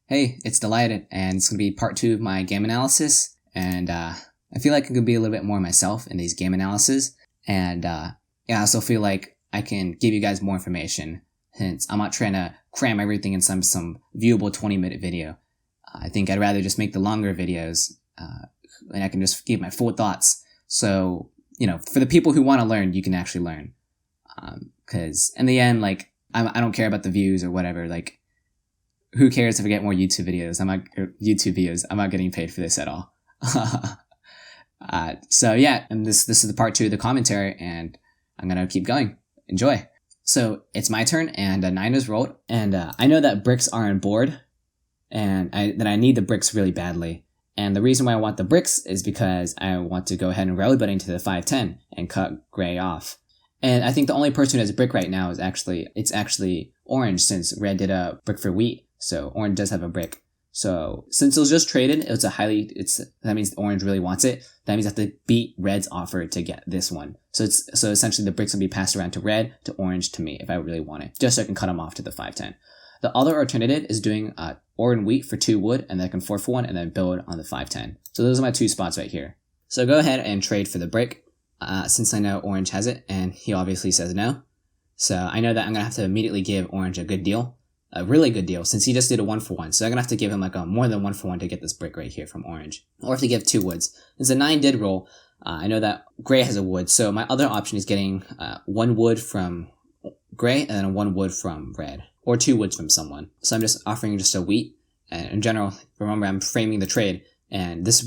Hey, it's Dylighted, and it's going to be part 2 of my game analysis, and I feel like I could be a little bit more myself in these game analyses, and I also feel like I can give you guys more information, since I'm not trying to cram everything in some viewable 20-minute video. I think I'd rather just make the longer videos, and I can just give my full thoughts, so, for the people who want to learn, you can actually learn, because in the end, I don't care about the views or whatever, who cares if I get more YouTube videos? I'm not getting paid for this at all. So yeah, and this is the part 2 of the commentary, and I'm gonna keep going. Enjoy. So it's my turn, and 9 is rolled, and I know that bricks are on board, and I need the bricks really badly. And the reason why I want the bricks is because I want to go ahead and railroad into the 510 and cut gray off. And I think the only person who has a brick right now is actually orange, since red did a brick for wheat. So orange does have a brick. So since it was just traded, that means orange really wants it. That means I have to beat red's offer to get this one. So essentially the bricks will be passed around to red, to orange, to me if I really want it, just so I can cut them off to the 510. The other alternative is doing ore and wheat for 2 wood, and then I can 4 for 1 and then build on the 510. So those are my 2 spots right here. So go ahead and trade for the brick, since I know orange has it, and he obviously says no. So I know that I'm gonna have to immediately give orange a good deal. A really good deal, since he just did a 1 for 1. So I'm gonna have to give him a more than 1 for 1 to get this brick right here from orange. Or if to give 2 woods. Since the 9 did roll, I know that gray has a wood. So my other option is getting 1 wood from gray and then 1 wood from red. Or 2 woods from someone. So I'm just offering just a wheat. And in general, remember I'm framing the trade. And this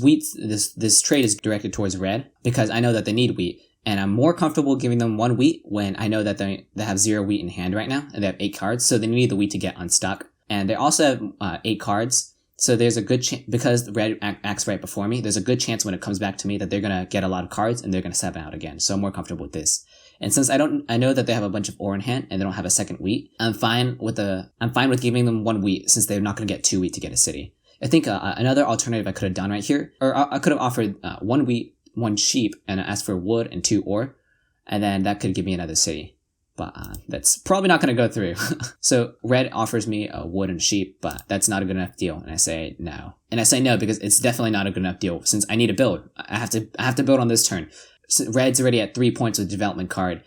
trade is directed towards red, because I know that they need wheat. And I'm more comfortable giving them 1 wheat when I know that they have 0 wheat in hand right now, and they have 8 cards, so they need the wheat to get unstuck. And they also have 8 cards, so there's a good chance, because red acts right before me, there's a good chance when it comes back to me that they're going to get a lot of cards, and they're going to 7 out again, so I'm more comfortable with this. And since I know that they have a bunch of ore in hand, and they don't have a second wheat, I'm fine with giving them 1 wheat, since they're not going to get 2 wheat to get a city. I think another alternative I could have done right here, or I could have offered 1 wheat, 1 sheep, and asked for wood and 2 ore, and then that could give me another city. But that's probably not going to go through. So red offers me a wood and sheep, but that's not a good enough deal, and I say no. And I say no because it's definitely not a good enough deal, since I need to build. I have to build on this turn. So red's already at 3 points with development card.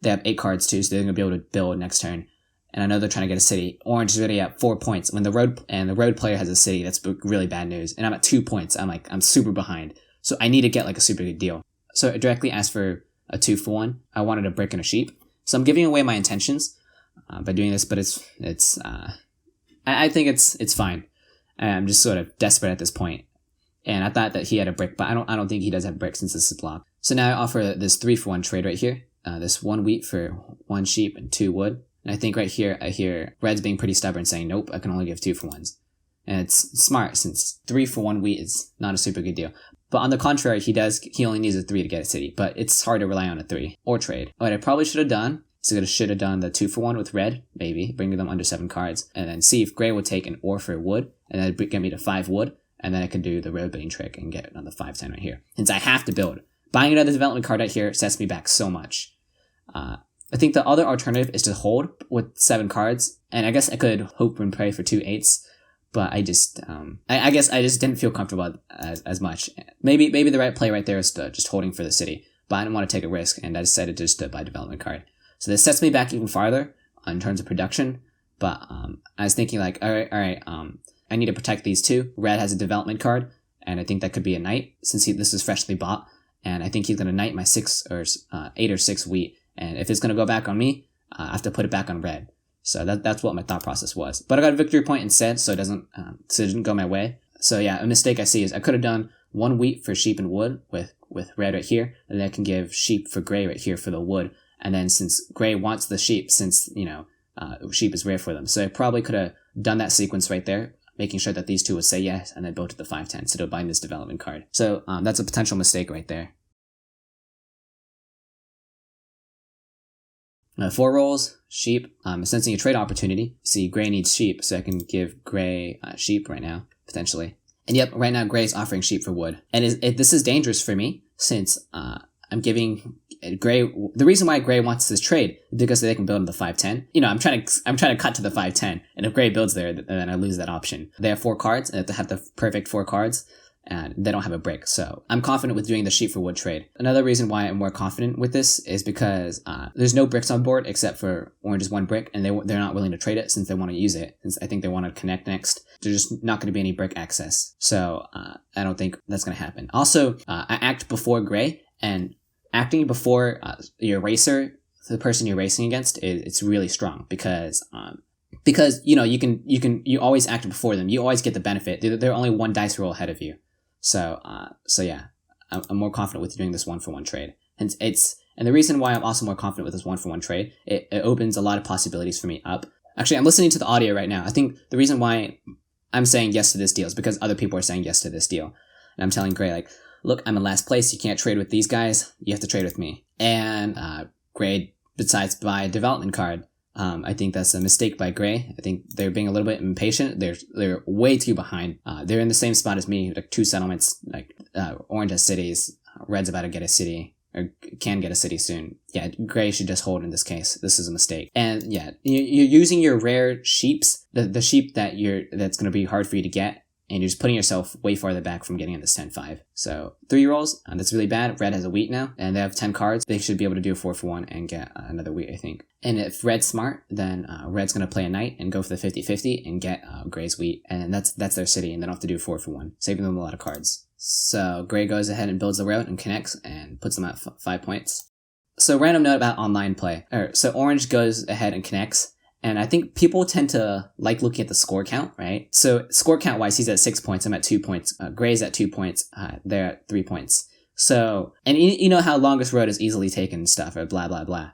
They have 8 cards too, so they're going to be able to build next turn. And I know they're trying to get a city. Orange is already at 4 points. When the road player has a city, that's really bad news. And I'm at 2 points. I'm super behind. So I need to get a super good deal. So I directly asked for a 2 for 1. I wanted a brick and a sheep. So I'm giving away my intentions by doing this, but I think it's fine. I'm just sort of desperate at this point. And I thought that he had a brick, but I don't think he does have brick since this is blocked. So now I offer this 3 for 1 trade right here. This 1 wheat for 1 sheep and 2 wood. And I think right here I hear red's being pretty stubborn, saying nope, I can only give 2 for 1s. And it's smart, since 3 for 1 wheat is not a super good deal. But on the contrary, he only needs a 3 to get a city, but it's hard to rely on a 3 or trade. What I probably should have done is I should have done the 2 for 1 with red, maybe, bringing them under 7 cards, and then see if gray would take an ore for wood, and then get me to 5 wood, and then I could do the road building trick and get another 5/10 right here. Since I have to build. Buying another development card right here sets me back so much. I think the other alternative is to hold with 7 cards, and I guess I could hope and pray for 2 8s. But I just, I guess I just didn't feel comfortable as much. Maybe the right play right there is just holding for the city. But I didn't want to take a risk, and I decided just to buy development card. So this sets me back even farther in terms of production. But I was thinking all right, I need to protect these 2. Red has a development card, and I think that could be a knight, since this is freshly bought. And I think he's going to knight my 8 or 6 wheat. And if it's going to go back on me, I have to put it back on red. So that's what my thought process was. But I got a victory point instead, so it didn't go my way. So yeah, a mistake I see is I could have done 1 wheat for sheep and wood with red right here, and then I can give sheep for gray right here for the wood. And then since gray wants the sheep, since, sheep is rare for them. So I probably could have done that sequence right there, making sure that these 2 would say yes, and then build to the 5/10 instead of buying this development card. So that's a potential mistake right there. 4 rolls, sheep. I'm sensing a trade opportunity. See, gray needs sheep, so I can give gray sheep right now, potentially. And yep, right now gray is offering sheep for wood. And this is dangerous for me, since I'm giving Gray, the reason why Gray wants this trade is because they can build in the 5/10. I'm trying to cut to the 5/10, and if Gray builds there, then I lose that option. They have 4 cards, and they have the perfect 4 cards, and they don't have a brick. So I'm confident with doing the sheep for wood trade. Another reason why I'm more confident with this is because there's no bricks on board except for Orange's 1 brick, and they're not willing to trade it since they want to use it. Since I think they want to connect next, there's just not going to be any brick access. So I don't think that's going to happen. Also, I act before Gray, and acting before your racer, the person you're racing against, it's really strong because you always act before them. You always get the benefit. They're only 1 dice roll ahead of you. So yeah, I'm more confident with doing this 1-for-1 trade. And the reason why I'm also more confident with this 1-for-1 trade, it opens a lot of possibilities for me up. Actually, I'm listening to the audio right now. I think the reason why I'm saying yes to this deal is because other people are saying yes to this deal. And I'm telling Gray, like, look, I'm in last place. You can't trade with these guys. You have to trade with me. And Gray decides to buy a development card. I think that's a mistake by Gray. I think they're being a little bit impatient. They're way too behind. They're in the same spot as me, like 2 settlements. Like Orange has cities. Red's about to get a city, or can get a city soon. Yeah, Gray should just hold in this case. This is a mistake. And yeah, you're using your rare sheeps, the sheep that's going to be hard for you to get, and you're just putting yourself way farther back from getting in this 10-5. So 3 rolls, that's really bad. Red has a wheat now, and they have 10 cards. They should be able to do a 4-for-1 and get another wheat, I think. And if Red's smart, then Red's going to play a knight and go for the 50-50 and get Gray's wheat, and that's their city, and they don't have to do 4-for-1, saving them a lot of cards. So Gray goes ahead and builds the route and connects and puts them at 5 points. So random note about online play. So Orange goes ahead and connects. And I think people tend to like looking at the score count, right? So score count wise, he's at 6 points. I'm at 2 points. Gray's at 2 points. They're at 3 points. So, and you know how longest road is easily taken and stuff, or blah, blah, blah.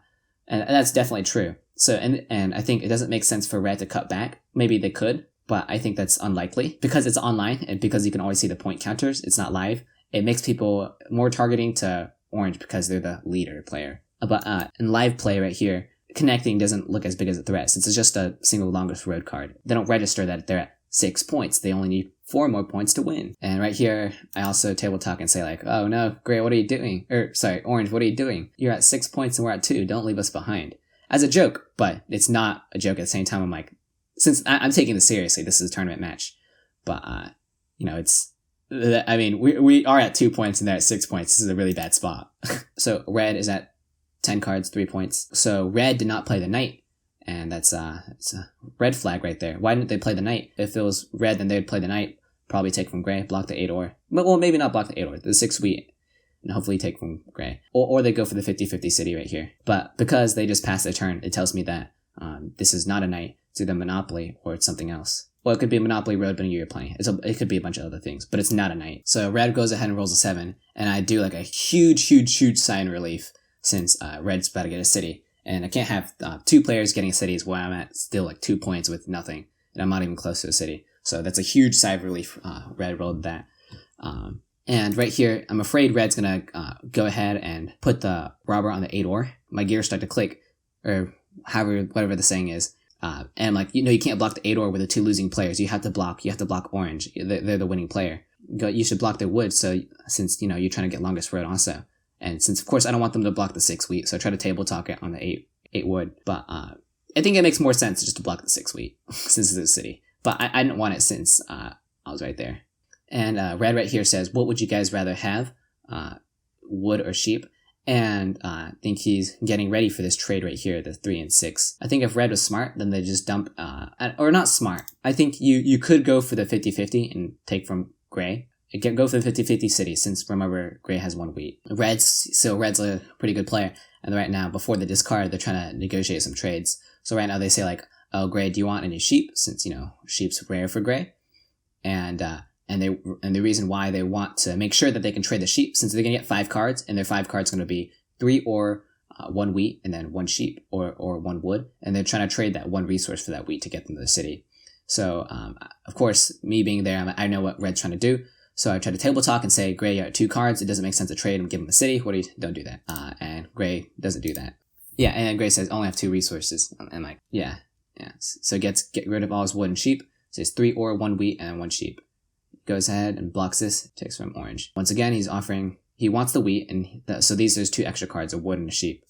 And that's definitely true. So, and I think it doesn't make sense for Red to cut back. Maybe they could, but I think that's unlikely because it's online and because you can always see the point counters. It's not live. It makes people more targeting to Orange because they're the leader player. But in live play right here, connecting doesn't look as big as a threat since it's just a single longest road card. They don't register that they're at 6 points. They only need 4 more points to win. And right here, I also table talk and say like, oh no, Gray, what are you doing? Orange, what are you doing? You're at 6 points and we're at 2. Don't leave us behind. As a joke, but it's not a joke at the same time. I'm like, since I'm taking this seriously, this is a tournament match. But, we are at 2 points and they're at 6 points. This is a really bad spot. So Red is at 10 cards, 3 points. So Red did not play the knight, and it's a red flag right there. Why didn't they play the knight? If it was Red, then they'd play the knight, probably take from Gray, block the 8-or. Well, maybe not block the 8-or, the 6 wheat, and hopefully take from Gray. Or they go for the 50-50 city right here. But because they just passed their turn, it tells me that this is not a knight. It's either Monopoly or it's something else. Well, it could be a Monopoly road, but you're playing. It could be a bunch of other things, but it's not a knight. So Red goes ahead and rolls a 7, and I do like a huge sign relief, since Red's about to get a city. And I can't have 2 players getting cities while I'm at still like 2 points with nothing. And I'm not even close to a city. So that's a huge sigh of relief. Red rolled that. And right here, I'm afraid Red's going to go ahead and put the robber on the 8-or. My gears start to click, or whatever the saying is. And I'm like, you can't block the 8-or with the 2 losing players. You have to block Orange. They're the winning player. You should block their wood, since, you're trying to get longest road also. And since, of course, I don't want them to block the 6 wheat, so I try to table talk it on the 8 wood. But I think it makes more sense just to block the 6 wheat, since it's a city. But I didn't want it since I was right there. And Red right here says, what would you guys rather have, wood or sheep? And I think he's getting ready for this trade right here, the 3 and 6. I think if Red was smart, then they just dump, or not smart. I think you could go for the 50-50 and take from Gray. Go for the 50-50 city, since remember, Gray has 1 wheat. Red's a pretty good player, and right now, before the discard, they're trying to negotiate some trades. So right now they say like, oh, Gray, do you want any sheep? Since, sheep's rare for Gray. And the reason why they want to make sure that they can trade the sheep, since they're going to get 5 cards, and their 5 cards going to be 3 or 1 wheat, and then 1 sheep, or 1 wood, and they're trying to trade that 1 resource for that wheat to get them to the city. So, of course, me being there, I know what Red's trying to do. So I try to table talk and say, Gray, you're at 2 cards. It doesn't make sense to trade and give him a city. Don't do that. And Gray doesn't do that. Yeah, and then Gray says, only have 2 resources. I'm like, yeah. So get rid of all his wood and sheep. Says 3 or 1 wheat and 1 sheep. Goes ahead and blocks this. Takes from Orange. Once again, he's offering he wants the wheat, and so there's 2 extra cards, a wood and a sheep.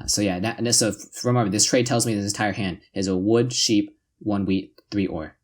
So yeah, so remember, this trade tells me this entire hand is a wood, sheep, 1 wheat, 3 ore.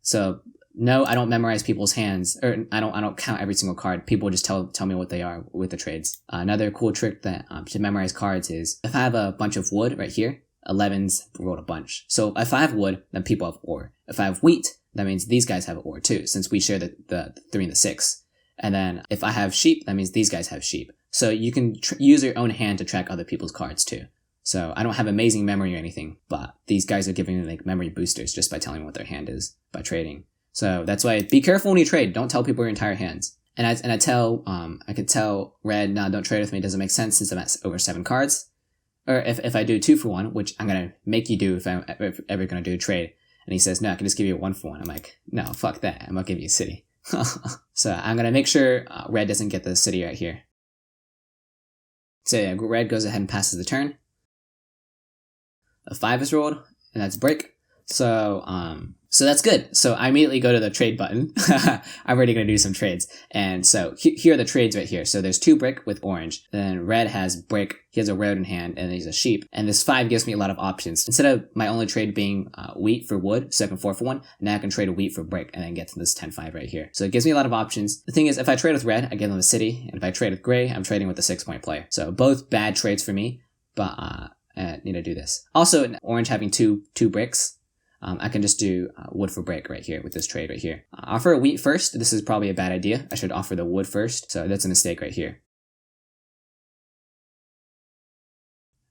So no, I don't memorize people's hands, or I don't count every single card. People just tell me what they are with the trades. Another cool trick that to memorize cards is if I have a bunch of wood right here, 11s rolled a bunch. So if I have wood, then people have ore. If I have wheat, that means these guys have ore too, since we share the 3 and the 6. And then if I have sheep, that means these guys have sheep. So you can use your own hand to track other people's cards too. So I don't have amazing memory or anything, but these guys are giving me like memory boosters just by telling me what their hand is by trading. So that's why be careful when you trade. Don't tell people your entire hands. And I could tell Red, no, don't trade with me. It doesn't make sense since I'm at over 7 cards. Or if I do 2 for 1, which I'm gonna make you do if I'm ever gonna do a trade. And he says, no, I can just give you a 1 for 1. I'm like, no, fuck that. I'm gonna give you a city. So I'm gonna make sure Red doesn't get the city right here. So yeah, Red goes ahead and passes the turn. A 5 is rolled, and that's brick. So that's good. So I immediately go to the trade button. I'm already going to do some trades. And so here are the trades right here. So there's 2 brick with orange. Then Red has brick. He has a road in hand, and he's a sheep. And this 5 gives me a lot of options. Instead of my only trade being wheat for wood, so I can 4 for 1, now I can trade a wheat for brick and then get to this 10-5 right here. So it gives me a lot of options. The thing is, if I trade with red, I give them a city. And if I trade with gray, I'm trading with a 6-point player. So both bad trades for me, but I need to do this. Also, orange having two bricks, I can just do wood for brick right here with this trade right here. Offer a wheat first. This is probably a bad idea. I should offer the wood first. So that's a mistake right here.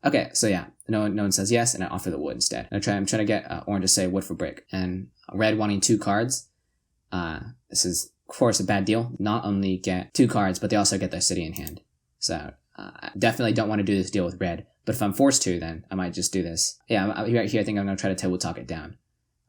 Okay, so yeah, no one says yes, and I offer the wood instead. I'm trying to get orange to say wood for brick, and red wanting 2 cards. This is, of course, a bad deal. Not only get 2 cards, but they also get their city in hand. So I definitely don't want to do this deal with red. But if I'm forced to, then I might just do this. Yeah, right here, I think I'm going to try to table talk it down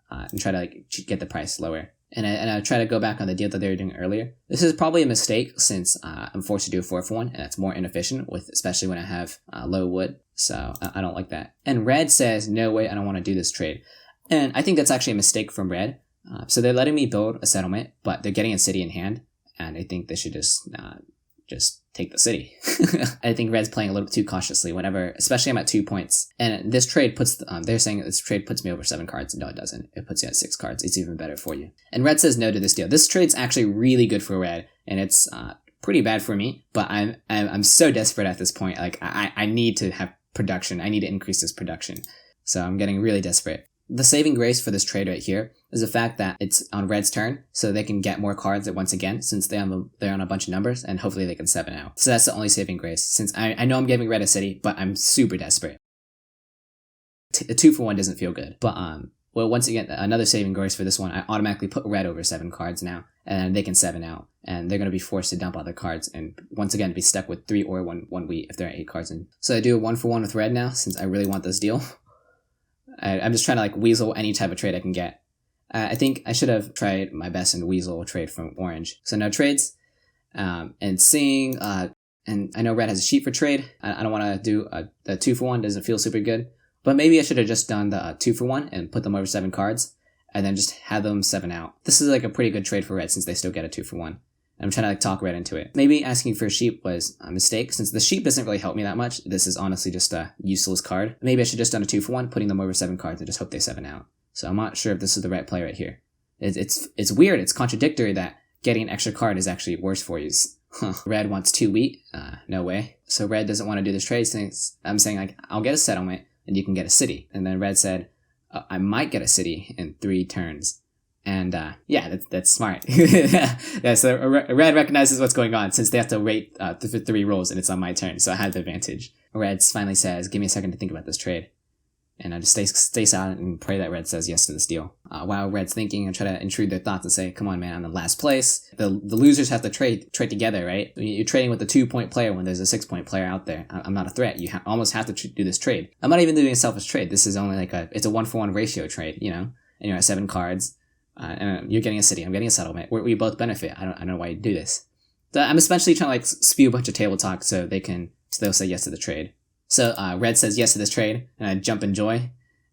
and try to get the price lower. And I try to go back on the deal that they were doing earlier. This is probably a mistake since I'm forced to do a 4 for 1, and that's more inefficient, especially when I have low wood. So I don't like that. And red says, no way, I don't want to do this trade. And I think that's actually a mistake from red. So they're letting me build a settlement, but they're getting a city in hand, and I think they should just take the city. I think red's playing a little bit too cautiously whenever, especially I'm at 2 points. And this trade puts, they're saying this trade puts me over 7 cards. No, it doesn't. It puts you at 6 cards. It's even better for you. And red says no to this deal. This trade's actually really good for red, and it's pretty bad for me, but I'm so desperate at this point. Like, I need to have production. I need to increase this production. So I'm getting really desperate. The saving grace for this trade right here is the fact that it's on red's turn, so they can get more cards at once again, since they're on a bunch of numbers, and hopefully they can 7 out. So that's the only saving grace, since I know I'm giving red a city, but I'm super desperate. A 2 for 1 doesn't feel good. But, well, once again, another saving grace for this one, I automatically put red over 7 cards now, and they can 7 out, and they're going to be forced to dump other cards, and once again be stuck with 3 or 1 wheat if there are 8 cards in. So I do a 1 for 1 with red now, since I really want this deal. I'm just trying to weasel any type of trade I can get. I think I should have tried my best and weasel a trade from orange. So no trades. And seeing, and I know red has a sheep for trade. I don't want to do a 2 for 1. Doesn't feel super good. But maybe I should have just done the 2 for 1 and put them over 7 cards. And then just have them 7 out. This is a pretty good trade for red since they still get a 2 for 1. I'm trying to talk red into it. Maybe asking for a sheep was a mistake, since the sheep doesn't really help me that much. This is honestly just a useless card. Maybe I should just done a 2 for 1, putting them over 7 cards and just hope they 7 out. So I'm not sure if this is the right play right here. It's weird, it's contradictory that getting an extra card is actually worse for you. Red wants 2 wheat, no way. So red doesn't want to do this trade, since I'm saying I'll get a settlement and you can get a city. And then red said, I might get a city in 3 turns. And yeah, that's smart. Yeah, so red recognizes what's going on, since they have to wait 3 rolls and it's on my turn, so I have the advantage. Red finally says, give me a second to think about this trade. And I just stay silent and pray that red says yes to this deal. While red's thinking, I try to intrude their thoughts and say, come on man, I'm in last place. The losers have to trade together, right? You're trading with a 2-point player when there's a 6-point player out there. I'm not a threat. You almost have to do this trade. I'm not even doing a selfish trade. This is only it's a 1 for 1 ratio trade, and you're at 7 cards. And you're getting a city, I'm getting a settlement. We both benefit. I don't know why you do this. So I'm especially trying to spew a bunch of table talk so they'll say yes to the trade. So red says yes to this trade, and I jump in joy.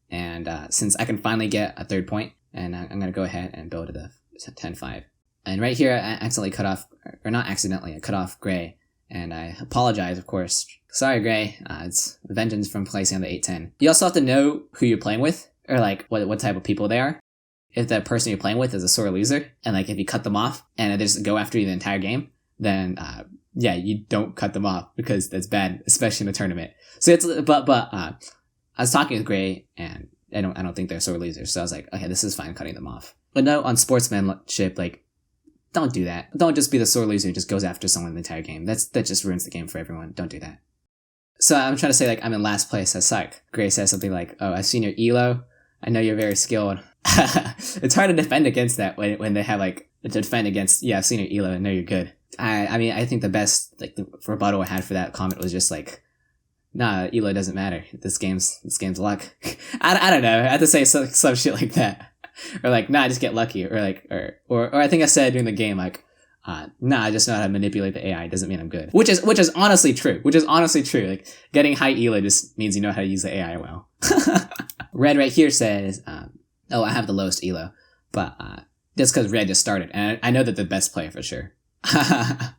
And since I can finally get a 3rd point, and I'm going to go ahead and build to the 10-5. And right here, I accidentally cut off, or not accidentally, I cut off gray. And I apologize, of course. Sorry, gray. It's vengeance from placing on the 8-10. You also have to know who you're playing with, or like what type of people they are. If the person you're playing with is a sore loser, and like if you cut them off and they just go after you the entire game, then yeah, you don't cut them off because that's bad, especially in a tournament. So I was talking with Gray, and I don't think they're sore losers. So I was like, okay, this is fine cutting them off. But no, on sportsmanship, like, don't do that. Don't just be the sore loser who just goes after someone the entire game. That just ruins the game for everyone. Don't do that. So I'm trying to say, like, I'm in last place. I suck. Gray says something like, oh, I've seen your elo. I know you're very skilled. It's hard to defend against that when they have, like, to defend against, yeah, I've seen your elo. I know you're good. I mean, I think the best, like, the rebuttal I had for that comment was just like, nah, elo doesn't matter. This game's luck. I don't know. I have to say some shit like that. Or like, nah, I just get lucky. Or like, or I think I said during the game, like, nah, I just know how to manipulate the AI. It doesn't mean I'm good. Which is honestly true. Like, getting high elo just means you know how to use the AI well. Red right here says, oh, I have the lowest elo. But, that's because Red just started. And I know that the best player for sure. And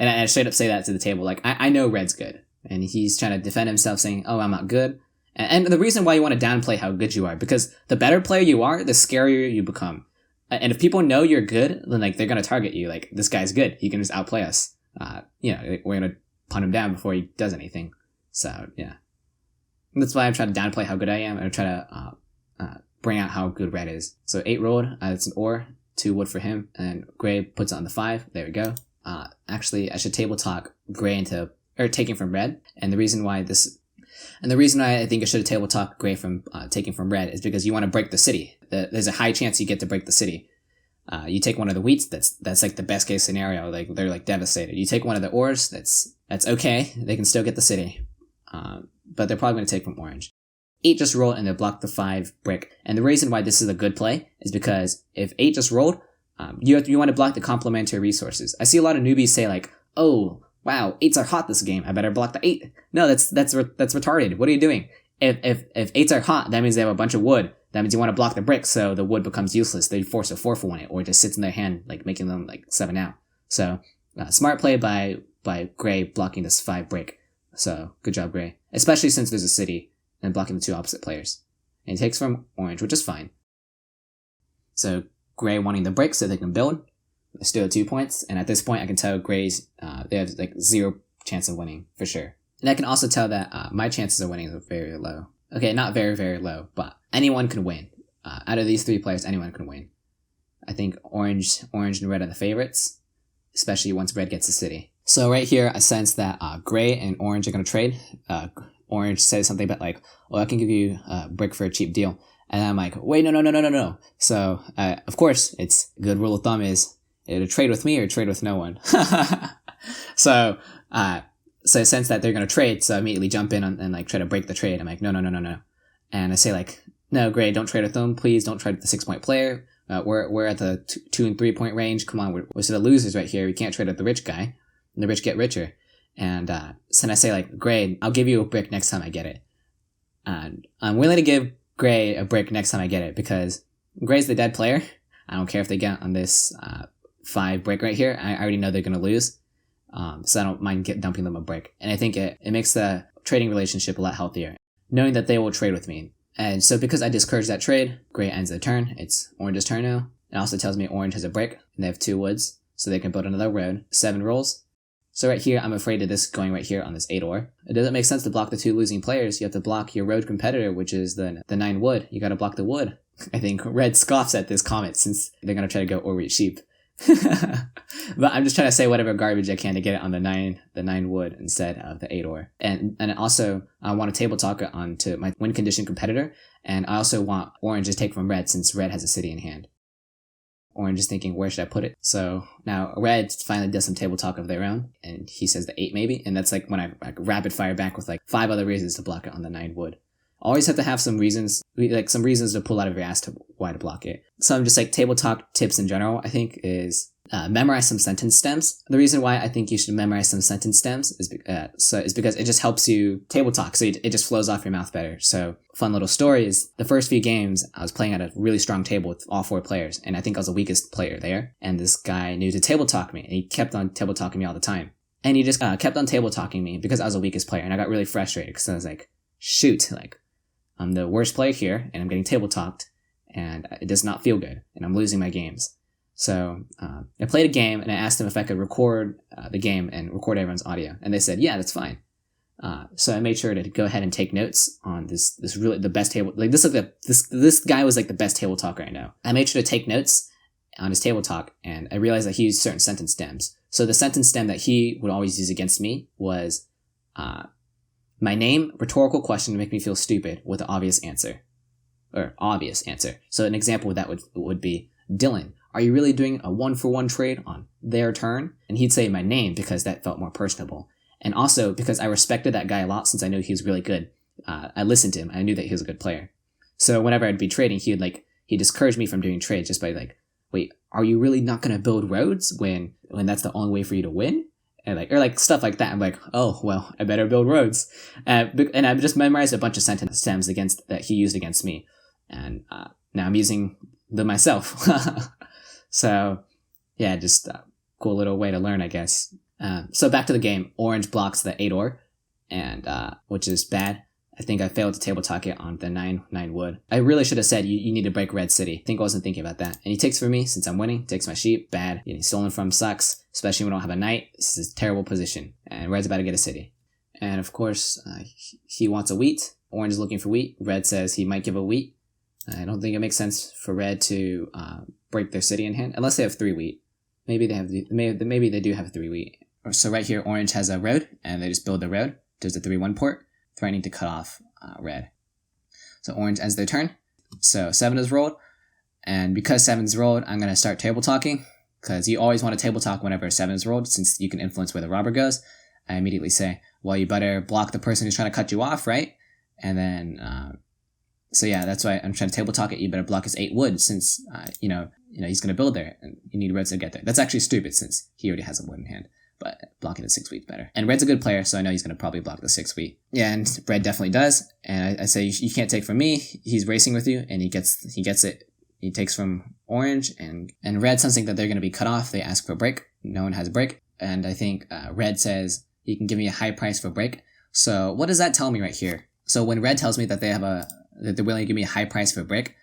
I straight up say that to the table. Like, I know Red's good. And he's trying to defend himself saying, oh, I'm not good. And the reason why you want to downplay how good you are, because the better player you are, the scarier you become. And if people know you're good, then like they're going to target you. Like, this guy's good. He can just outplay us. We're going to punt him down before he does anything. So, yeah. That's why I'm trying to downplay how good I am. And try to bring out how good Red is. So 8 rolled. It's an ore. 2 wood for him. And Gray puts it on the 5. There we go. Actually, I should table talk Gray taking from Red. And the reason why I think I should have table talk Gray from taking from Red is because you want to break the city. There's a high chance you get to break the city. You take one of the wheats, that's like the best case scenario. Like, they're like devastated. You take one of the ores, that's okay. They can still get the city. But they're probably going to take from orange. 8 just rolled and they blocked the 5 brick. And the reason why this is a good play is because if 8 just rolled, you want to block the complementary resources. I see a lot of newbies say like, oh, wow, 8s are hot this game. I better block the 8. No, that's retarded. What are you doing? If 8s are hot, that means they have a bunch of wood. That means you want to block the brick so the wood becomes useless. They force a 4 for 1 it, or it just sits in their hand, like making them like 7 out. So, smart play by Gray blocking this 5 brick. So, good job, Gray. Especially since there's a city and blocking the 2 opposite players. And he takes from orange, which is fine. So, Gray wanting the brick so they can build. Still 2 points, and at this point I can tell Gray's, they have like 0 chance of winning, for sure. And I can also tell that my chances of winning are very low. Okay, not very, very low, but anyone can win. Out of these 3 players, anyone can win. I think orange and red are the favorites, especially once red gets the city. So right here, I sense that Gray and orange are going to trade. Orange says something about like, oh, I can give you a brick for a cheap deal. And I'm like, wait, no. So, of course, it's a good rule of thumb is, either trade with me or trade with no one. So I sense that they're going to trade, so I immediately jump in and like try to break the trade. I'm like, no. And I say like, no, Gray, don't trade with them. Please don't trade with the 6-point player. We're at the 2 and 3 point range. Come on, we're sort of losers right here. We can't trade with the rich guy. And the rich get richer. And so then I say like, Gray, I'll give you a brick next time I get it. And I'm willing to give Gray a brick next time I get it because Gray's the dead player. I don't care if they get on this 5 brick right here. I already know they're going to lose. So I don't mind dumping them a brick. And I think it makes the trading relationship a lot healthier, knowing that they will trade with me. And so because I discouraged that trade, Gray ends the turn. It's orange's turn now. It also tells me orange has a brick, and they have 2 woods, so they can build another road. 7 rolls. So right here, I'm afraid of this going right here on this 8 ore. It doesn't make sense to block the 2 losing players. You have to block your road competitor, which is the 9 wood. You gotta block the wood. I think Red scoffs at this comment since they're gonna try to go ore wheat sheep. But I'm just trying to say whatever garbage I can to get it on the 9 wood instead of the 8 ore. And also I want to table talk it onto my win condition competitor, and I also want orange to take from red since red has a city in hand. Orange is thinking, where should I put it? So now red finally does some table talk of their own, and he says the 8 maybe, and that's like when I like rapid fire back with like 5 other reasons to block it on the 9 wood. Always have to have some reasons to pull out of your ass to why to block it. So I'm just like table talk tips in general, I think is memorize some sentence stems. The reason why I think you should memorize some sentence stems is because it just helps you table talk. So it just flows off your mouth better. So fun little story is the first few games I was playing at a really strong table with all 4 players. And I think I was the weakest player there. And this guy knew to table talk me. And he kept on table talking me all the time. And he just kept on table talking me because I was the weakest player. And I got really frustrated because I was like, shoot, like I'm the worst player here and I'm getting table talked and it does not feel good and I'm losing my games. So I played a game and I asked them if I could record the game and record everyone's audio. And they said, yeah, that's fine. So I made sure to go ahead and take notes on this really the best table. Like this guy was like the best table talker I know. I made sure to take notes on his table talk and I realized that he used certain sentence stems. So the sentence stem that he would always use against me was my name, rhetorical question to make me feel stupid with an obvious answer. Or obvious answer. So an example of that would be, Dylan, are you really doing a 1-for-1 trade on their turn? And he'd say my name because that felt more personable. And also because I respected that guy a lot since I knew he was really good. I listened to him. I knew that he was a good player. So whenever I'd be trading, he'd discourage me from doing trades just by like, wait, are you really not going to build roads when that's the only way for you to win? Or stuff like that. I'm like, oh, well, I better build roads. And I've just memorized a bunch of sentence stems that he used against me. And now I'm using them myself. So, yeah, just a cool little way to learn, I guess. So back to the game. Orange blocks the 8-ore, and which is bad. I think I failed to table talk it on the 9 wood. I really should have said you need to break red city. I think I wasn't thinking about that. And he takes from me since I'm winning. Takes my sheep. Bad. Getting stolen from sucks. Especially when we don't have a knight. This is a terrible position. And red's about to get a city. And of course, he wants a wheat. Orange is looking for wheat. Red says he might give a wheat. I don't think it makes sense for red to break their city in hand unless they have 3 wheat. Maybe they do have 3 wheat. So right here, orange has a road, and they just build the road. There's a 3-1 port, threatening to cut off red. So orange ends their turn. So 7 is rolled, and because 7 is rolled, I'm going to start table talking, because you always want to table talk whenever 7 is rolled, since you can influence where the robber goes. I immediately say, well, you better block the person who's trying to cut you off, right? And then, so yeah, that's why I'm trying to table talk it. You better block his 8 wood, since, he's going to build there, and you need reds to get there. That's actually stupid, since he already has a wood in hand. But blocking the 6 wheat's better. And red's a good player, so I know he's going to probably block the 6 wheat. Yeah, and red definitely does. And I say, you can't take from me. He's racing with you, and he gets it. He takes from orange, and red something that they're going to be cut off. They ask for a break. No one has a break. And I think red says, you can give me a high price for break. So what does that tell me right here? So when red tells me that that they're willing to give me a high price for a break,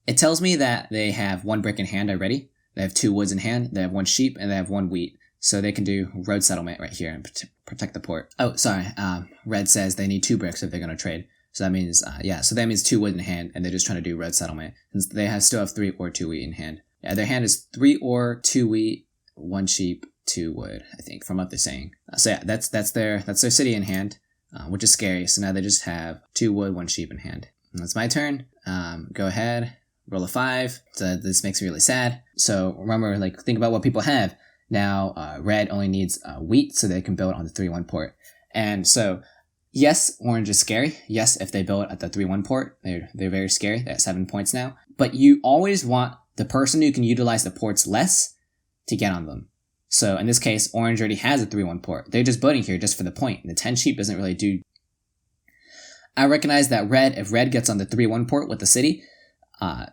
it tells me that they have 1 brick in hand already. They have 2 woods in hand. They have 1 sheep, and they have 1 wheat. So they can do road settlement right here and protect the port. Oh, sorry. Red says they need 2 bricks if they're going to trade. So that means, so that means 2 wood in hand, and they're just trying to do road settlement. Since they still have 3 or 2 wheat in hand. Yeah, their hand is 3 or 2 wheat, 1 sheep, 2 wood, I think, from what they're saying. So yeah, that's their city in hand, which is scary. So now they just have 2 wood, 1 sheep in hand. And that's my turn. Go ahead, roll a 5. So this makes me really sad. So remember, think about what people have. Now, red only needs wheat so they can build on the 3-1 port. And so, yes, orange is scary. Yes, if they build at the 3-1 port, they're very scary. They're at 7 points now. But you always want the person who can utilize the ports less to get on them. So in this case, orange already has a 3-1 port. They're just building here just for the point. The 10 sheep doesn't really do. I recognize that if red gets on the 3-1 port with the city,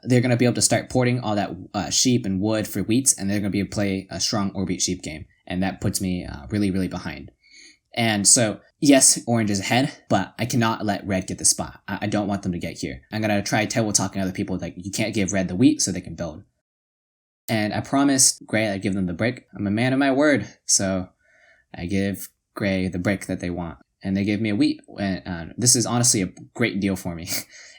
they're going to be able to start porting all that sheep and wood for wheats, and they're going to be able to play a strong or beat sheep game. And that puts me really, really behind. And so, yes, orange is ahead, but I cannot let red get the spot. I don't want them to get here. I'm going to try table talking to other people, you can't give red the wheat so they can build. And I promised gray I'd give them the break. I'm a man of my word, so I give gray the break that they want. And they gave me a wheat. And this is honestly a great deal for me.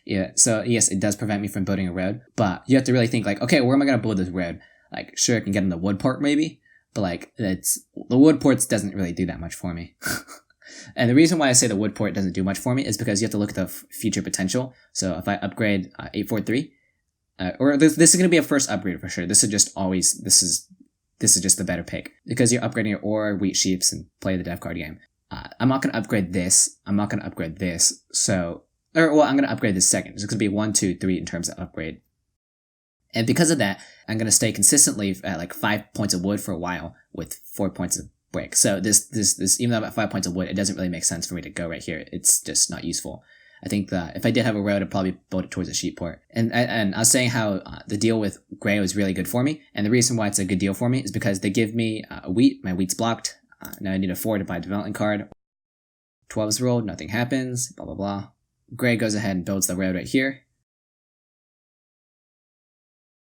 Yeah, so yes, it does prevent me from building a road, but you have to really think okay, where am I going to build this road? Sure, I can get in the wood port maybe, but the wood ports doesn't really do that much for me. And the reason why I say the wood port doesn't do much for me is because you have to look at the future potential. So if I upgrade 843, or this is going to be a first upgrade for sure. This is just the better pick because you're upgrading your ore, wheat, sheeps, and play the dev card game. I'm not going to upgrade this. I'm not going to upgrade this. I'm going to upgrade this second. It's going to be 1, 2, 3 in terms of upgrade. And because of that, I'm going to stay consistently at like 5 points of wood for a while with 4 points of brick. So this, even though I'm at 5 points of wood, it doesn't really make sense for me to go right here. It's just not useful. I think that if I did have a road, I'd probably build it towards a sheep port. And I was saying how the deal with gray was really good for me. And the reason why it's a good deal for me is because they give me a wheat. My wheat's blocked. Now I need a 4 to buy a development card. 12's rolled. Nothing happens. Blah, blah, blah. Gray goes ahead and builds the road right here.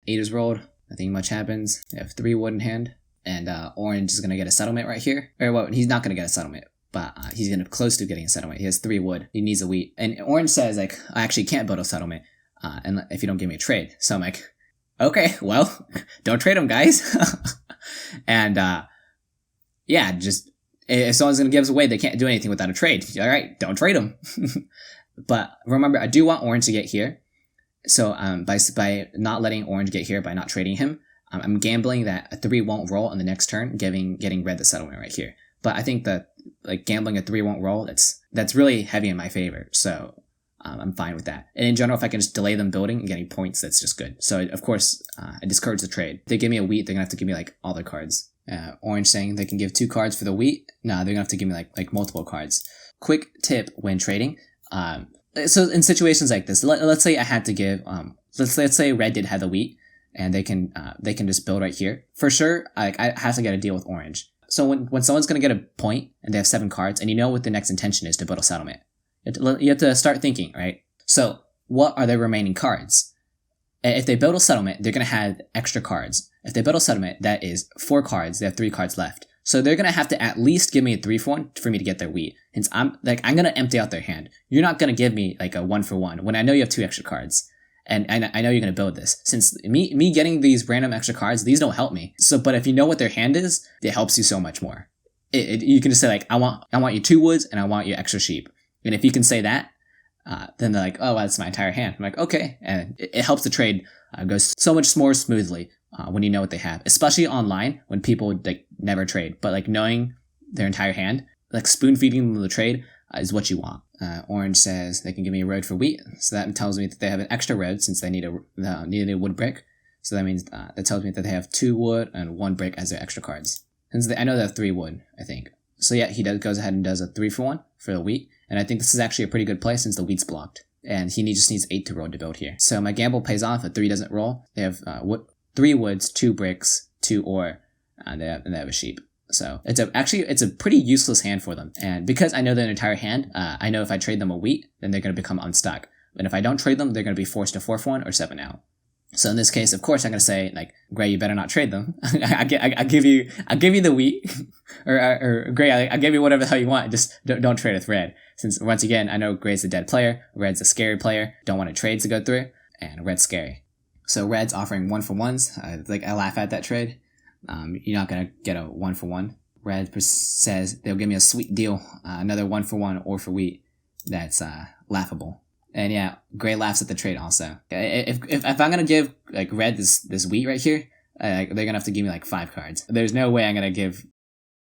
8 is rolled. Nothing much happens. They have 3 wood in hand. And orange is going to get a settlement right here. Or well, he's not going to get a settlement. But he's going to close to getting a settlement. He has 3 wood. He needs a wheat. And orange says, like, I actually can't build a settlement and if you don't give me a trade. So I'm like, okay, well, don't trade them, guys. And yeah, just if someone's going to give us away, they can't do anything without a trade. All right, don't trade them. But remember, I do want orange to get here. So by not letting orange get here, by not trading him, I'm gambling that a 3 won't roll on the next turn, getting red the settlement right here. But I think that like gambling a 3 won't roll, that's really heavy in my favor. So I'm fine with that. And in general, if I can just delay them building and getting points, that's just good. So of course, I discourage the trade. If they give me a wheat, they're gonna have to give me like all their cards. Orange saying they can give 2 cards for the wheat. No, they're gonna have to give me like multiple cards. Quick tip when trading. So in situations like this, let's say I had to give, let's say red did have the wheat, and they can just build right here. For sure, I have to get a deal with orange. So when someone's going to get a point and they have 7 cards, and you know what the next intention is to build a settlement, you have to start thinking, right? So what are their remaining cards? If they build a settlement, they're going to have extra cards. If they build a settlement, that is 4 cards. They have 3 cards left. So they're going to have to at least give me a 3-for-1 for me to get their wheat. Since I'm going to empty out their hand. You're not going to give me like a 1-for-1 when I know you have 2 extra cards. And I know you're going to build this. Since me getting these random extra cards, these don't help me. So, but if you know what their hand is, it helps you so much more. You can just say like, I want you 2 woods and I want you extra sheep. And if you can say that, then they're like, oh, well, that's my entire hand. I'm like, okay. And it helps the trade go so much more smoothly when you know what they have, especially online when people like never trade, but like knowing their entire hand, like spoon feeding them the trade is what you want. Orange says they can give me a road for wheat, so that tells me that they have an extra road since they need a wood brick. So that means that tells me that they have 2 wood and 1 brick as their extra cards. Since I know they have 3 wood, I think. So yeah, he goes ahead and does a 3-for-1 for the wheat, and I think this is actually a pretty good play since the wheat's blocked, and he just needs 8 to roll to build here. So my gamble pays off. A 3 doesn't roll. They have 3 woods, 2 bricks, 2 ore, and they have a sheep. So it's a pretty useless hand for them. And because I know their entire hand, I know if I trade them a wheat, then they're going to become unstuck. And if I don't trade them, they're going to be forced to 4-for-1 or 7 out. So in this case, of course, I'm going to say like, Gray, you better not trade them. I give you the wheat, or Gray, I give you whatever the hell you want. Just don't trade with red. Since once again, I know Gray's a dead player, red's a scary player. Don't want a trade to go through, and red's scary. So red's offering 1-for-1s. I laugh at that trade. You're not going to get a 1-for-1. Red says they'll give me a sweet deal, another 1-for-1 or for wheat. That's laughable. And yeah, Gray laughs at the trade also. If I'm going to give like red this wheat right here, they're going to have to give me like 5 cards. There's no way I'm going to give...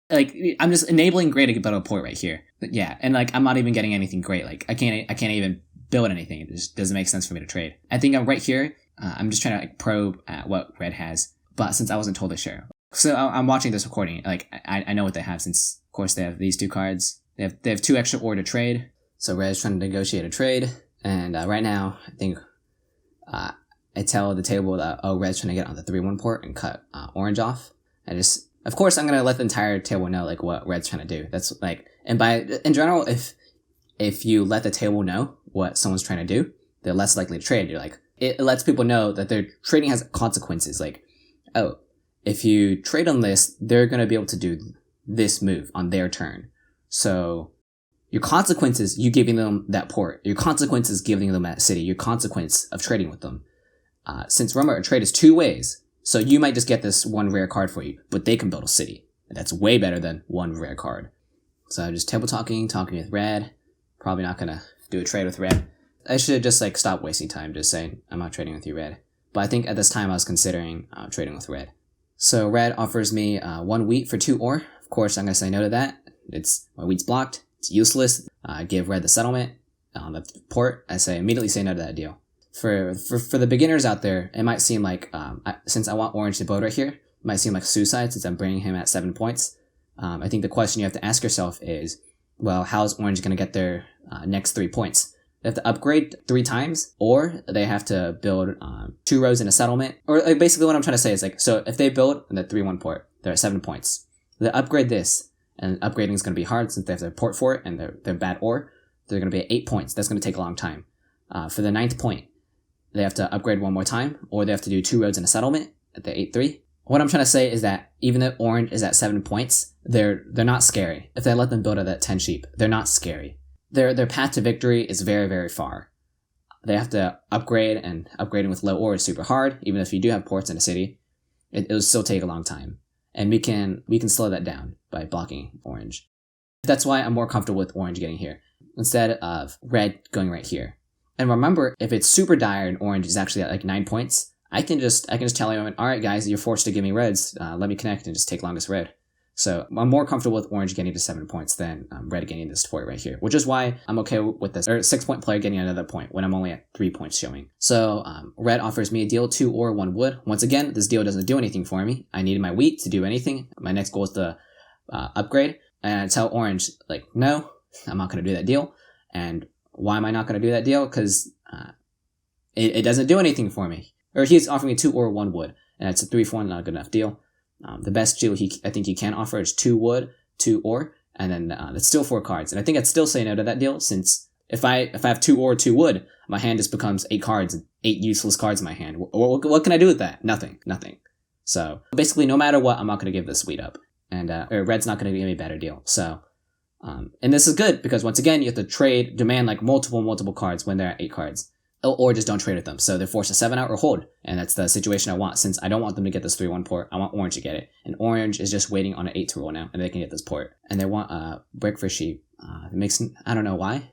Like, I'm just enabling Gray to build a port right here. But yeah, and like, I'm not even getting anything great. Like, I can't even build anything. It just doesn't make sense for me to trade. I think I'm right here. I'm just trying to like probe at what red has. But since I wasn't told to share. So I'm watching this recording. Like, I know what they have since, of course, they have these 2 cards. They have 2 extra ore to trade. So red's trying to negotiate a trade. And right now, I think I tell the table that, oh, red's trying to get on the 3-1 port and cut orange off. Of course, I'm going to let the entire table know, like, what red's trying to do. That's, like, and in general, if you let the table know what someone's trying to do, they're less likely to trade. You're like, it lets people know that their trading has consequences. Like, oh, if you trade on this, they're going to be able to do this move on their turn. So your consequences, you giving them that port. Your consequences, giving them that city. Your consequence of trading with them. Since remember, a trade is 2 ways. So you might just get this 1 rare card for you, but they can build a city. And that's way better than 1 rare card. So I'm just table talking with red. Probably not going to do a trade with red. I should just like stop wasting time just saying, I'm not trading with you, red. But I think at this time I was considering trading with red. So red offers me 1 wheat for 2 ore. Of course, I'm going to say no to that. My wheat's blocked. It's useless. I give red the settlement on the port. Immediately say no to that deal. For the beginners out there, it might seem like, since I want orange to build right here, it might seem like suicide since I'm bringing him at 7 points. I think the question you have to ask yourself is, well, how is orange going to get their next 3 points? They have to upgrade 3 times, or they have to build 2 roads in a settlement. Or like, basically what I'm trying to say is like, so if they build the 3-1 port, they're at 7 points. They upgrade this, and upgrading is going to be hard since they have to port for it, and they're bad ore. They're going to be at 8 points. That's going to take a long time. For the 9th point, they have to upgrade 1 more time, or they have to do 2 roads in a settlement at the 8-3. What I'm trying to say is that even though orange is at 7 points, they're not scary. If they let them build at that 10 sheep, they're not scary. Their path to victory is very, very far. They have to upgrade, and upgrading with low ore is super hard. Even if you do have ports in a city, it will still take a long time. And we can slow that down by blocking orange. That's why I'm more comfortable with orange getting here, instead of red going right here. And remember, if it's super dire and orange is actually at like 9 points, I can just tell everyone, all right, guys, you're forced to give me reds. Let me connect and just take longest red. So I'm more comfortable with orange getting to 7 points than red getting this point right here, which is why I'm okay with this, or 6-point player getting another point when I'm only at 3 points showing. So red offers me a deal, 2 ore, 1 wood. Once again, this deal doesn't do anything for me. I needed my wheat to do anything. My next goal is to upgrade. And I tell orange, like, no, I'm not going to do that deal. And why am I not going to do that deal? Because it doesn't do anything for me. Or he's offering me 2 ore, 1 wood. And it's a 3-for-1, not a good enough deal. The best deal I think he can offer is 2 wood, 2 ore, and then that's still 4 cards. And I think I'd still say no to that deal, since if I have 2 ore, 2 wood, my hand just becomes 8 cards, 8 useless cards in my hand. What can I do with that? Nothing. So basically, no matter what, I'm not going to give this wheat up. And red's not going to give me a better deal. So, and this is good because once again, you have to demand like multiple cards when they're at 8 cards. Or just don't trade with them. So they're forced to 7 out or hold. And that's the situation I want. Since I don't want them to get this 3-1 port, I want orange to get it. And orange is just waiting on an 8 to roll now, and they can get this port. And they want a brick for sheep. I don't know why.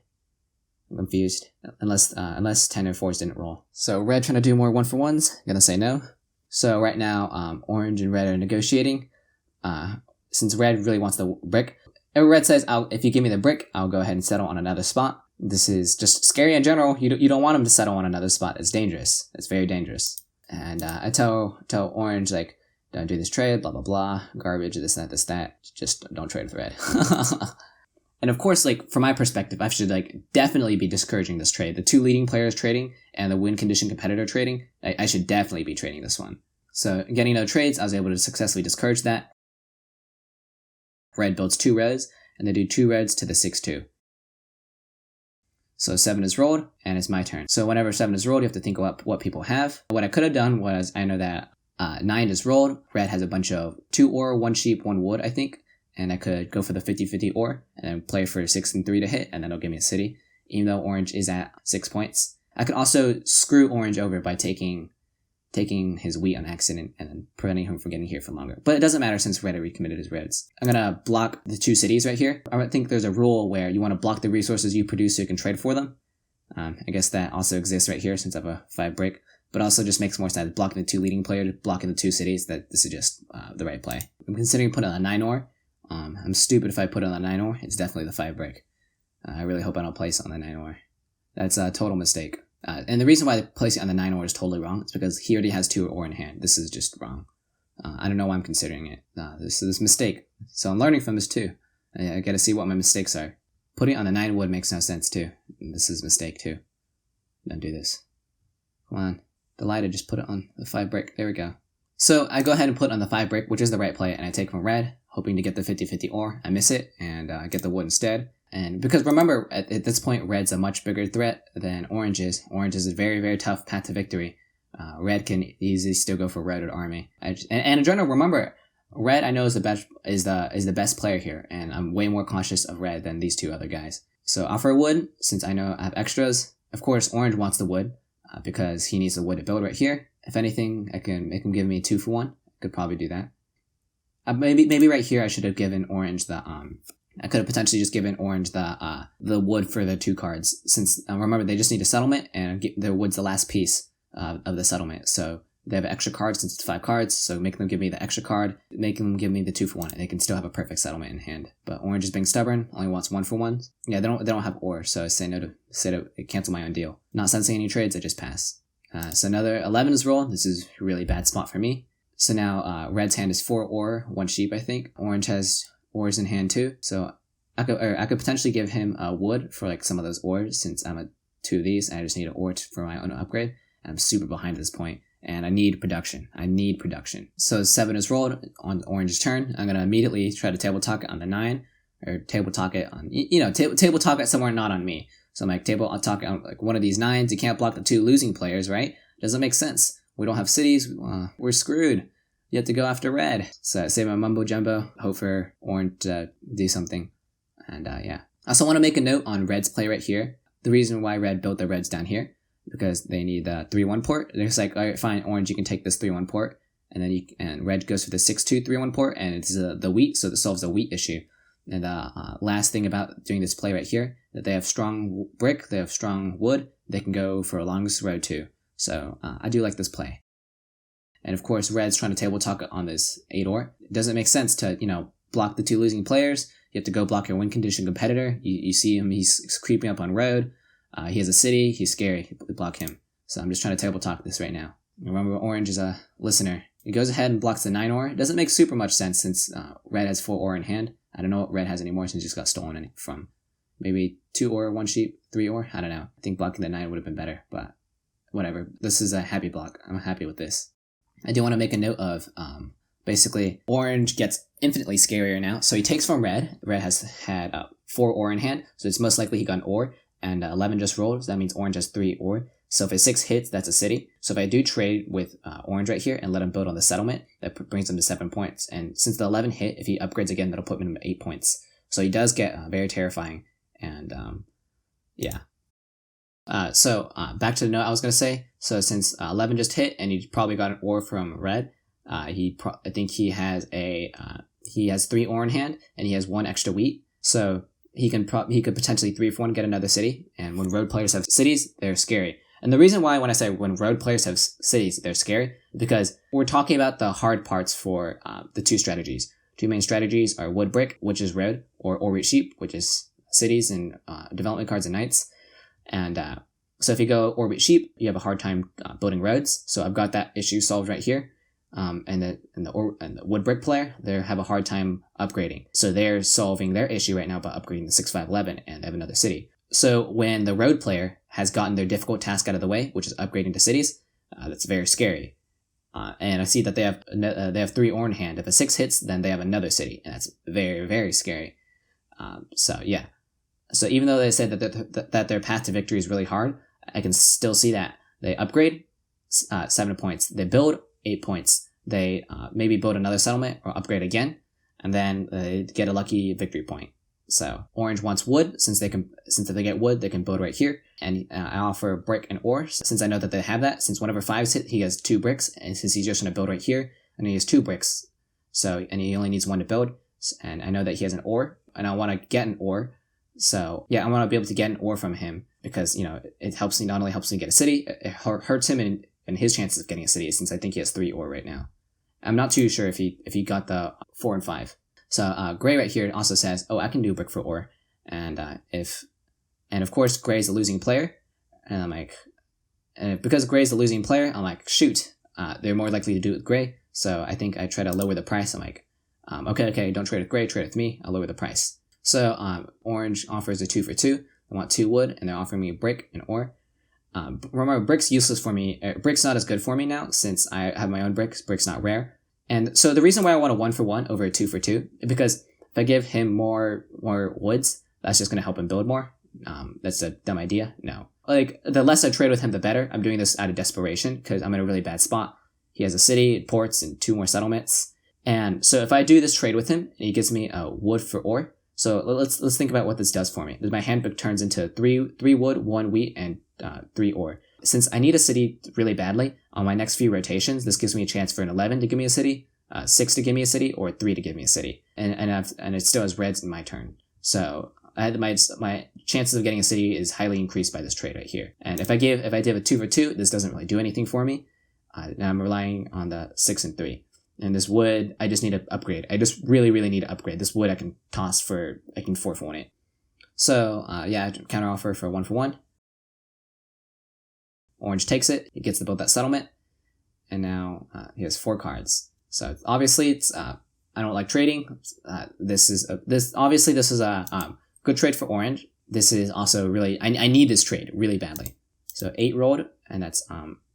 I'm confused. Unless 10 and 4s didn't roll. So red trying to do more 1-for-1s. Gonna say no. So right now, orange and red are negotiating. Since red really wants the brick. And red says, if you give me the brick, I'll go ahead and settle on another spot. This is just scary in general. You don't want him to settle on another spot. It's dangerous. It's very dangerous. And I tell orange, like, don't do this trade, blah, blah, blah, garbage, this, that. Just don't trade with red. And of course, like, from my perspective, I should, like, definitely be discouraging this trade. The 2 leading players trading and the win condition competitor trading, I should definitely be trading this one. So getting no trades, I was able to successfully discourage that. Red builds 2 reds, and they do 2 reds to the 6-2. So 7 is rolled, and it's my turn. So whenever 7 is rolled, you have to think about what people have. What I could have done was, I know that 9 is rolled. Red has a bunch of 2 ore, 1 sheep, 1 wood, I think. And I could go for the 50-50 ore, and then play for 6 and 3 to hit, and then it'll give me a city. Even though orange is at 6 points. I could also screw orange over by taking his wheat on accident and then preventing him from getting here for longer. But it doesn't matter since red recommitted his reds. I'm gonna block the 2 cities right here. I think there's a rule where you want to block the resources you produce so you can trade for them. I guess that also exists right here since I have a 5 break. But also just makes more sense. Blocking the 2 leading players, blocking the 2 cities, that this is just the right play. I'm considering putting on a 9 ore. I'm stupid if I put it on a 9 ore. It's definitely the 5 break. I really hope I don't place it on the 9 ore. That's a total mistake. And the reason why placing it on the 9 ore is totally wrong is because he already has 2 ore in hand. This is just wrong. I don't know why I'm considering it. This is a mistake. So I'm learning from this too. I gotta see what my mistakes are. Putting it on the 9 wood makes no sense too. This is a mistake too. Don't do this. Come on. Dylighted, just put it on the 5 break. There we go. So I go ahead and put it on the 5 break, which is the right play, and I take from red, hoping to get the 50-50 ore. I miss it, and get the wood instead. And because remember, at this point, red's a much bigger threat than orange is. Orange is a very, very tough path to victory. Red can easily still go for red army. And in general, remember, red I know is the best player here, and I'm way more cautious of red than these 2 other guys. So offer wood, since I know I have extras. Of course, orange wants the wood, because he needs the wood to build right here. If anything, I can make him give me 2-for-1. Could probably do that. Maybe right here I should have given orange the I could have potentially just given orange the wood for the 2 cards, since remember they just need a settlement, and the wood's the last piece of the settlement. So They have an extra card since it's 5 cards, so make them give me the extra card, making them give me the 2 for 1, and they can still have a perfect settlement in hand. But orange is being stubborn, only wants 1 for 1. Yeah, they don't have ore, so I say no to cancel my own deal. Not sensing any trades, I just pass. So another 11 is rolled. This is a really bad spot for me. So now red's hand is 4 ore, 1 sheep, I think. Orange has ores in hand too, so I could potentially give him a wood for like some of those ores, since I'm at 2 of these, and I just need an ore for my own upgrade. I'm super behind at this point, and I need production. So 7 is rolled on orange's turn. I'm gonna immediately try to table talk it on the 9, or table talk it on table talk it somewhere not on me. So I'm like, table talk it on like one of these 9s. You can't block the 2 losing players, right? Doesn't make sense. We don't have cities. We're screwed. You have to go after red. So I save my mumbo jumbo. Hope for orange to do something. And yeah. I also want to make a note on red's play right here. The reason why red built the reds down here, because they need the 3-1 port. They're just like, all right, fine, orange, you can take this 3-1 port. And then red goes for the 6-2 3-1 port, and it's the wheat, so this solves the wheat issue. And last thing about doing this play right here, that they have strong brick, they have strong wood, they can go for a longest road too. So I do like this play. And of course, red's trying to table talk on this 8 ore. It doesn't make sense to, block the 2 losing players. You have to go block your win condition competitor. You see him, he's creeping up on road. He has a city, he's scary. Block him. So I'm just trying to table talk this right now. Remember, orange is a listener. He goes ahead and blocks the 9 ore. It doesn't make super much sense since red has 4 ore in hand. I don't know what red has anymore since he just got stolen from. Maybe 2 ore, 1 sheep, 3 ore? I don't know. I think blocking the 9 would have been better, but whatever. This is a happy block. I'm happy with this. I do want to make a note of, basically, orange gets infinitely scarier now. So he takes from red. Red has had 4 ore in hand, so it's most likely he got an ore, and 11 just rolled, so that means orange has 3 ore. So if a 6 hits, that's a city. So if I do trade with orange right here and let him build on the settlement, that brings him to 7 points. And since the 11 hit, if he upgrades again, that'll put him at 8 points. So he does get very terrifying, and yeah. So back to the note I was going to say. So since 11 just hit and he probably got an ore from red, I think he has he has 3 ore in hand and he has 1 extra wheat. So he could potentially 3 for 1 get another city. And when road players have cities, they're scary. And the reason why when I say when road players have cities, they're scary, is because we're talking about the hard parts for the 2 strategies. 2 main strategies are wood brick, which is road, or wheat sheep, which is cities and development cards and knights. And so if you go orbit sheep, you have a hard time building roads. So I've got that issue solved right here. And the wood brick player, they have a hard time upgrading. So they're solving their issue right now by upgrading the 6-5-11, and they have another city. So when the road player has gotten their difficult task out of the way, which is upgrading to cities, that's very scary. And I see that they have 3 ore in hand. If a 6 hits, then they have another city, and that's very, very scary. So yeah. So even though they said that their path to victory is really hard, I can still see that they upgrade 7 points, they build 8 points, they maybe build another settlement or upgrade again, and then they get a lucky victory point. So orange wants wood. Since if they get wood, they can build right here. And I offer brick and ore since I know that they have that. Since whenever 5s hit, he has 2 bricks, and since he's just gonna build right here, and he has 2 bricks, and he only needs 1 to build. And I know that he has an ore, and I want to get an ore. So yeah, I want to be able to get an ore from him because it helps me, not only helps me get a city, it hurts him in his chances of getting a city, since I think he has 3 ore right now. I'm not too sure if he got the 4 and 5. So gray right here also says, oh, I can do brick for ore, and of course gray's the losing player, and I'm like, and because gray's the losing player, I'm like, shoot, they're more likely to do it with gray. So I think I try to lower the price. I'm like, okay, don't trade with gray, trade with me. I'll lower the price. So orange offers a 2 for 2. I want 2 wood, and they're offering me brick and ore. Remember, brick's useless for me. Brick's not as good for me now since I have my own bricks. Brick's not rare. And so the reason why I want a 1 for 1 over a 2 for 2 is because if I give him more woods, that's just going to help him build more. That's a dumb idea. No. Like, the less I trade with him, the better. I'm doing this out of desperation because I'm in a really bad spot. He has a city, ports, and 2 more settlements. And so if I do this trade with him, and he gives me a wood for ore. So let's think about what this does for me. My handbook turns into 3 wood, 1 wheat, and 3 ore. Since I need a city really badly, on my next few rotations, this gives me a chance for an 11 to give me a city, 6 to give me a city, or 3 to give me a city. And it still has reds in my turn. So my chances of getting a city is highly increased by this trade right here. And if I did a 2 for 2, this doesn't really do anything for me. Now I'm relying on the 6 and 3. And this wood, I just need to upgrade. I just really, really need to upgrade. This wood I can toss for, I can 4-for-1 it. So, yeah, counter offer for 1-for-1. Orange takes it. He gets to build that settlement. And now he has 4 cards. So obviously, I don't like trading. This is a good trade for orange. This is also really, I need this trade really badly. So 8 rolled, and that's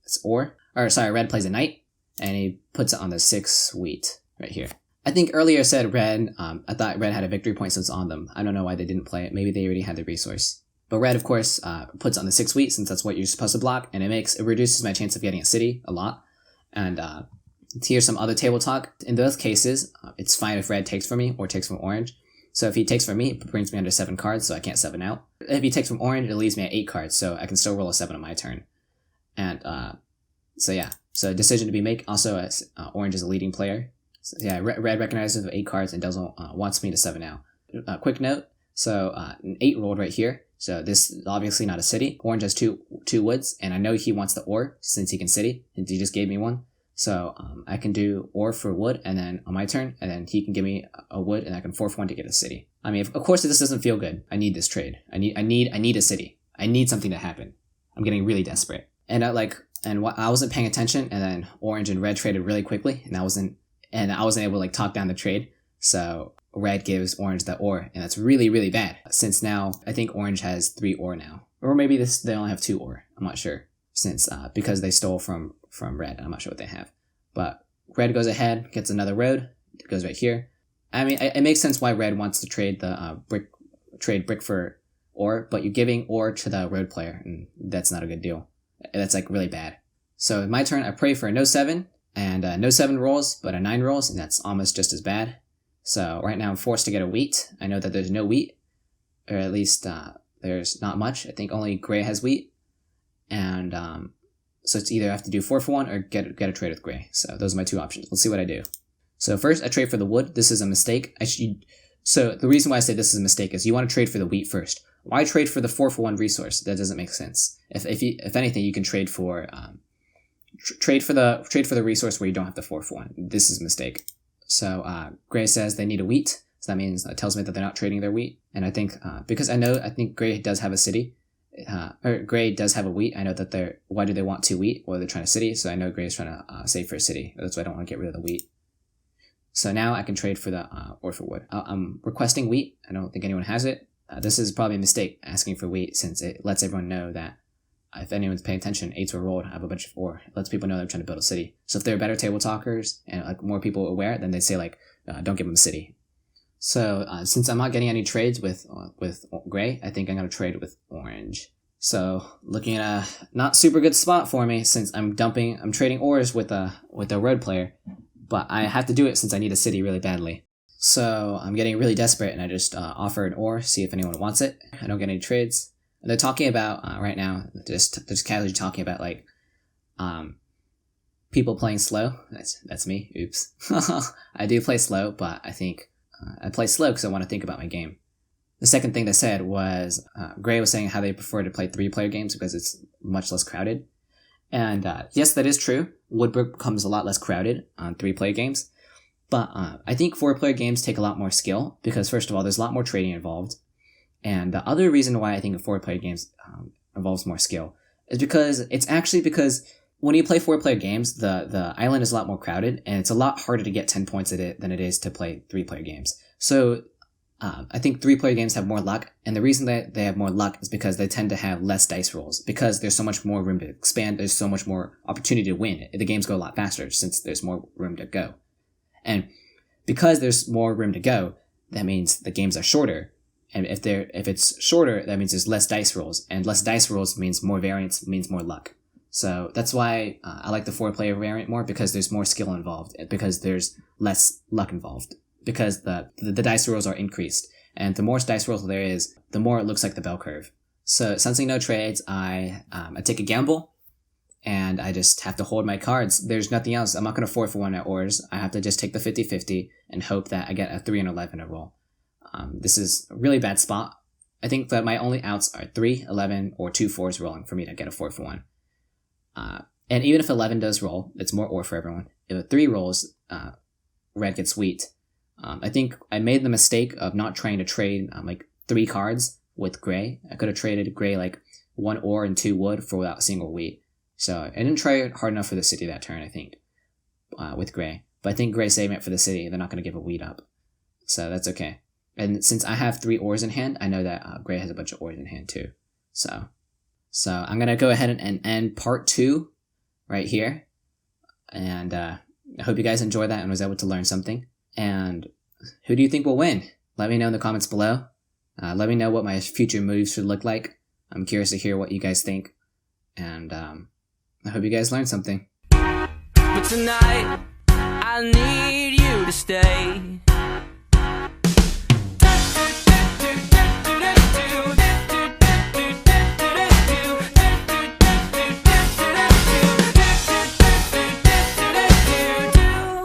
it's red plays a knight, and he puts it on the 6 wheat right here. I think earlier I said red, I thought red had a victory point, so it's on them. I don't know why they didn't play it. Maybe they already had the resource. But red, of course, puts on the 6 wheat, since that's what you're supposed to block, and it reduces my chance of getting a city a lot. And here's some other table talk. In both cases, it's fine if red takes from me or takes from orange. So if he takes from me, it brings me under 7 cards, so I can't 7 out. If he takes from orange, it leaves me at 8 cards, so I can still roll a 7 on my turn. And so yeah, so a decision to be made. Also, as orange is a leading player. So yeah, red recognizes 8 cards and doesn't wants me to 7 out. Quick note. So an 8 rolled right here. So this is obviously not a city. Orange has two woods, and I know he wants the ore since he can city. And he just gave me one. So I can do ore for wood, and then on my turn, and then he can give me a wood, and I can 4-for-1 to get a city. I mean, of course, this doesn't feel good. I need this trade. I need a city. I need something to happen. I'm getting really desperate. And I wasn't paying attention, and then orange and red traded really quickly, and I wasn't able to talk down the trade. So red gives orange the ore, and that's really, really bad. Since now I think orange has 3 ore now, or maybe they only have 2 ore. I'm not sure. Since because they stole from red, I'm not sure what they have. But red goes ahead, gets another road. It goes right here. I mean, it makes sense why red wants to trade the brick for ore, but you're giving ore to the road player, and that's not a good deal. That's really bad. So in my turn, I pray for a no 7, and no 7 rolls, but a 9 rolls, and that's almost just as bad. So right now I'm forced to get a wheat. I know that there's no wheat, or at least there's not much. I think only gray has wheat, and so it's either I have to do 4-for-1 or get a trade with gray. So those are my 2 options. Let's see what I do. So first, I trade for the wood. This is a mistake. So the reason why I say this is a mistake is you want to trade for the wheat first. Why trade for the 4-for-1 resource? That doesn't make sense. If anything, you can trade for the resource where you don't have the 4-for-1. This is a mistake. So gray says they need a wheat. So that means it tells me that they're not trading their wheat. And I think because I think gray does have a city. Or gray does have a wheat. I know that why do they want 2 wheat? Well, they're trying to city, so I know gray is trying to save for a city. That's why I don't want to get rid of the wheat. So now I can trade for the ore for wood. I'm requesting wheat. I don't think anyone has it. This is probably a mistake asking for wheat, since it lets everyone know that if anyone's paying attention, 8s were rolled. I have a bunch of ore. It lets people know they're trying to build a city. So if they're better table talkers and more people aware, then they say don't give them a city. So since I'm not getting any trades with gray, I think I'm going to trade with orange. So looking at a not super good spot for me, since I'm trading ores with a road player, but I have to do it since I need a city really badly. So I'm getting really desperate, and I just offer an ore, see if anyone wants it. I don't get any trades. And they're talking about right now, just casually talking about people playing slow. That's me. Oops. I do play slow, but I think I play slow because I want to think about my game. The second thing they said was Gray was saying how they prefer to play 3-player games because it's much less crowded. And yes, that is true. Woodbrick becomes a lot less crowded on 3-player games. But I think 4-player games take a lot more skill because, first of all, there's a lot more trading involved. And the other reason why I think 4-player games involves more skill is because when you play 4-player games, the island is a lot more crowded, and it's a lot harder to get 10 points at it than it is to play 3-player games. So I think 3-player games have more luck, and the reason that they have more luck is because they tend to have less dice rolls, because there's so much more room to expand, there's so much more opportunity to win. The games go a lot faster since there's more room to go. And because there's more room to go, that means the games are shorter. And if it's shorter, that means there's less dice rolls, and less dice rolls means more variance, means more luck. So that's why I like the 4-player variant more, because there's more skill involved, because there's less luck involved, because the dice rolls are increased, and the more dice rolls there is, the more it looks like the bell curve. So sensing no trades, I take a gamble, and I just have to hold my cards. There's nothing else. I'm not going to 4-for-1 at ores. I have to just take the 50-50 and hope that I get a 3 and 11 in a roll. This is a really bad spot. I think that my only outs are 3, 11, or 2 4s rolling for me to get a 4-for-1. And even if 11 does roll, it's more ore for everyone. If 3 rolls, red gets wheat. I think I made the mistake of not trying to trade like 3 cards with gray. I could have traded gray like 1 ore and 2 wood for without a single wheat. So I didn't try hard enough for the city that turn, I think, with gray. But I think gray saving it for the city. They're not going to give a wheat up. So that's okay. And since I have 3 ores in hand, I know that gray has a bunch of ores in hand too. So I'm going to go ahead and end part 2 right here. And I hope you guys enjoyed that and was able to learn something. And who do you think will win? Let me know in the comments below. Let me know what my future moves should look like. I'm curious to hear what you guys think. And I hope you guys learned something. But tonight, I need you to stay.